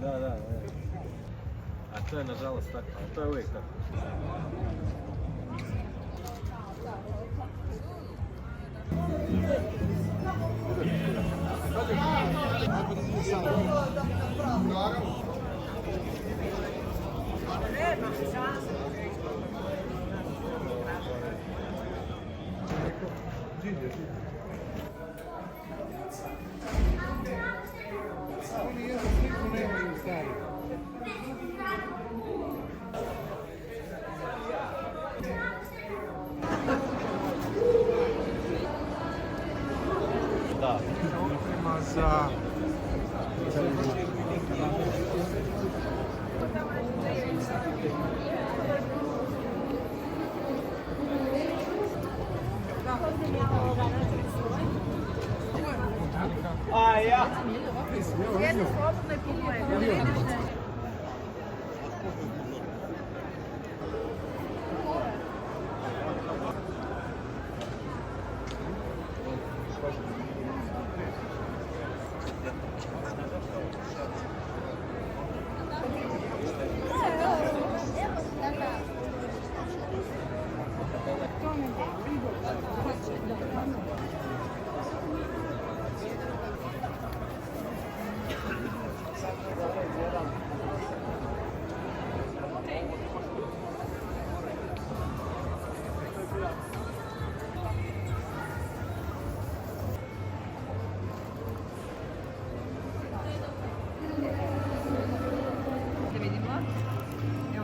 Da. A to je nažalost tako, a to je uvijek tako. Da. Za ja. Jedno slobodno i pogledaj.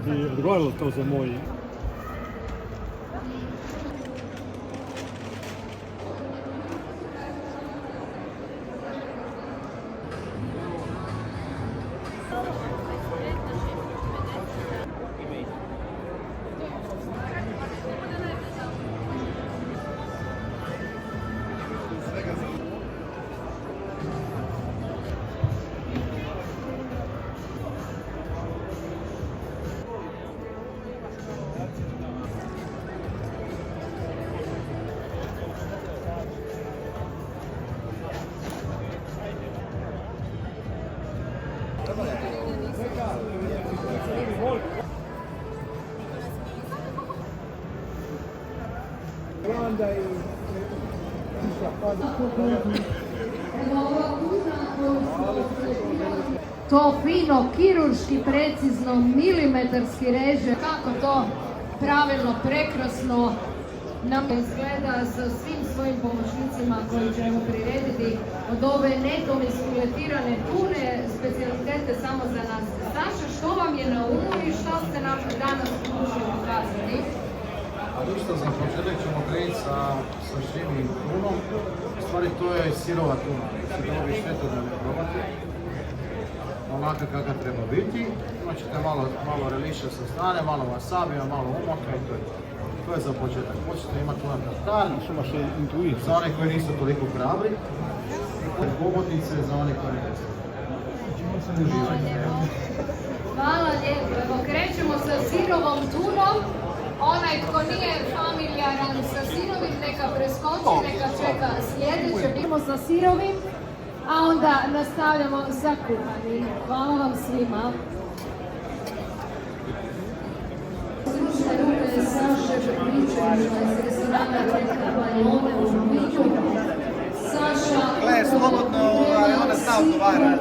I odgovaralo to za moj To fino, kirurški, precizno, milimetarski reže, kako to pravilno, prekrasno nam izgleda sa svim svojim pomoćnicima koji ćemo prirediti od ove netom iskuletirane tune, specijalitete samo za nas. Saša, što vam je na umu i što ste nam danas pokušali pokazati? A ništa, za početak ćemo krenuti sa živim tunom. U stvari to je sirova tuna, bilo bi šteta da ne probate. Onaka kakva treba biti. Imat ćete malo reliša sa strane, malo wasabija, malo umoka i to je to. To je za početak. Počete imati tuna tartar, za one koji nisu toliko hrabri. Hobotnice za one koji nisu. Uživajte. Hvala lijepo. Evo, krećemo sa sirovom tunom. Onaj tko nije familijaran sa sirovim, neka preskoči, neka čeka sljedeće. Idemo sa sirovim, a onda nastavljamo sa kuhanim. Hvala vam svima. Stručne ruke Saše Petričevića iz restorana Reka Bajone u Žuminju. Saša... Gle, slobodno, ona zna odgovara.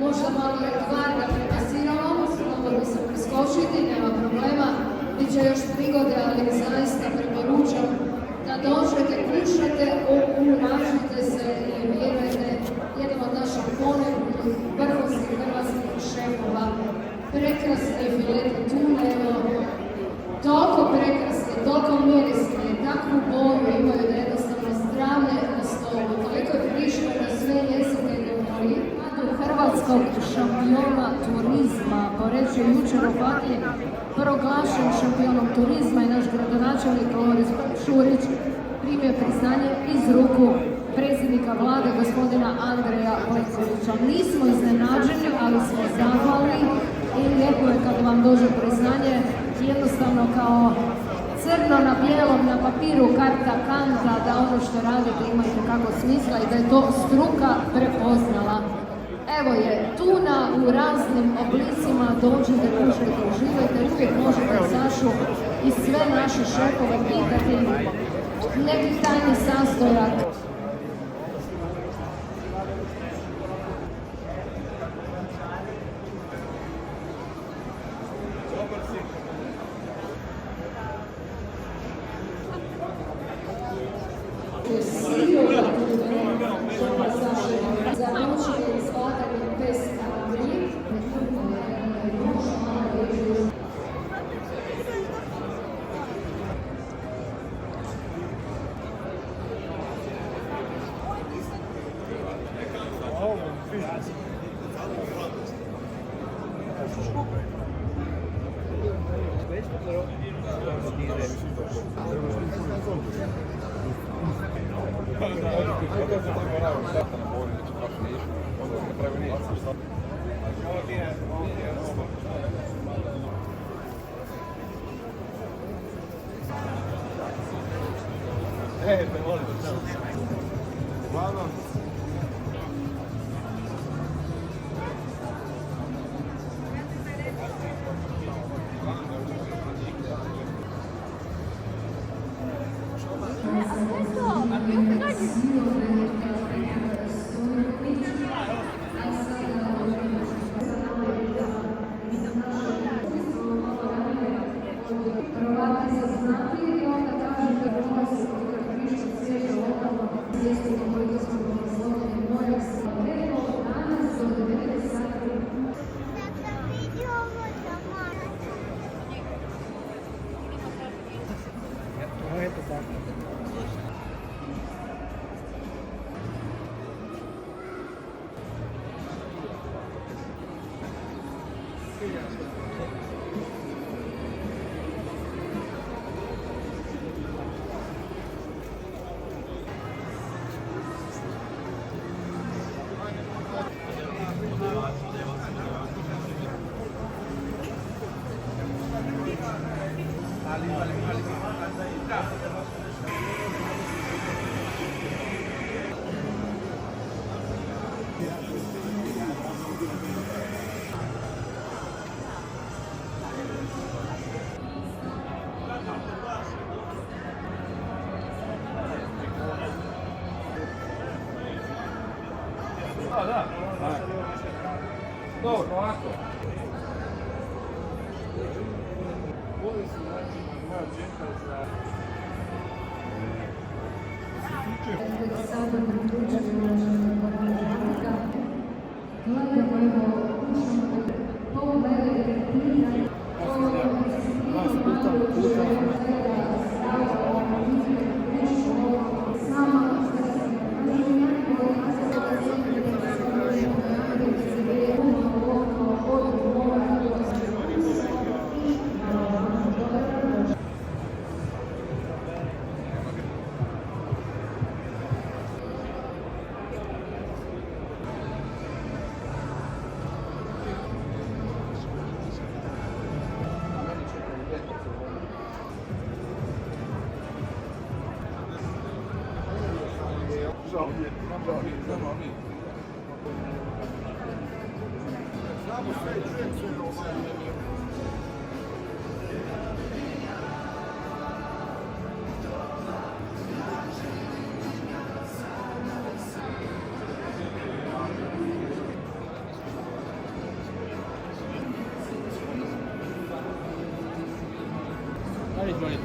Možda malo je odgovara prema sirovom, slobodno se preskočiti, nema problema. Biće još prigode, ali zaista preporučam da dođete, kušate, uražite se i vjerujete jedan od naših ponegdje vrhunskih hrvatskih šefova. Prekrasne filete tune, evo, toliko prekrasne, toliko mirisne, takvu boju imaju da jednostavno zdravlje na stolu. Toliko je prišlo na sve jezike i govori. Hrvatskog šampiona turizma, poreći je jučer u Baklji proglašen šampionom turizma i naš gradonačelnik Loris Šurić primio priznanje iz ruku predsjednika vlade gospodina Andreja Plenkovića. Nismo iznenađeni, ali smo zahvalni i lijepo je kad vam dođe priznanje jednostavno kao crni crno na bijelom na papiru karta kanta da ono što radite ima itekako smisla i da je to struka prepoznala. Evo je, tuna u raznim oblicima, dođite, kušajte, uživajte, uvijek možete Sašu i sve naše šefove pitati neki tajni sastojak. Započinje izgledanje bez kamri. Dobro, ovako.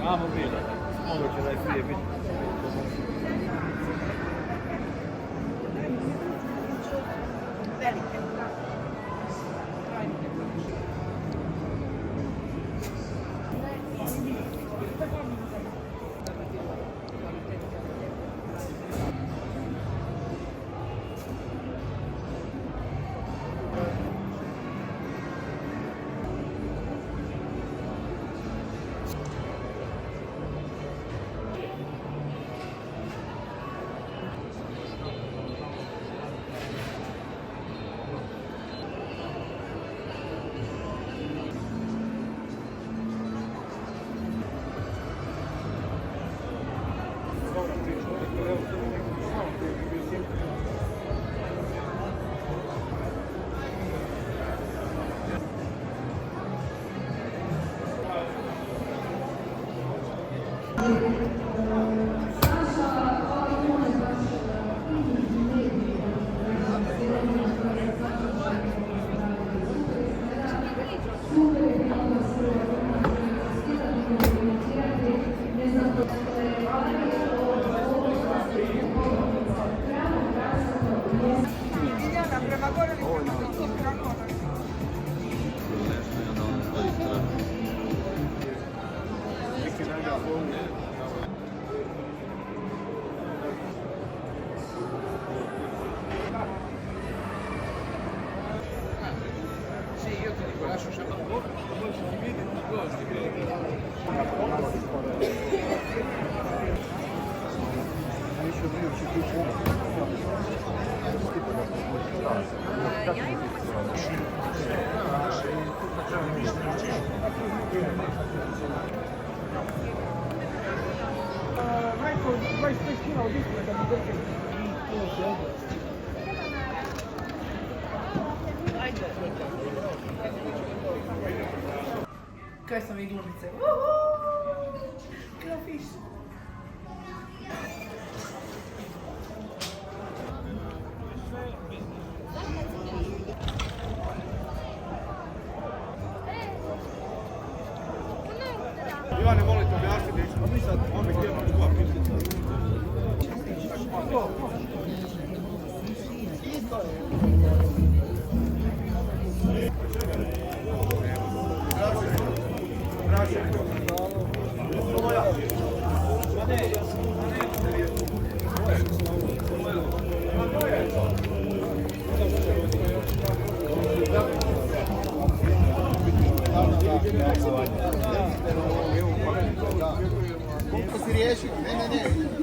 Tamo bilo. Moguće da je prije biti. Ljiljana, prema gore li prema dole? Kako? Sì, io ti dico, lascio sempre. Rajko, 25 kila od istine da bi došli. Kaj smo mi glumice? Krafiš. Ivane, molim te objasniti, a mi sad ove gdje imamo dva pistica. Koliko si riješio? Ne.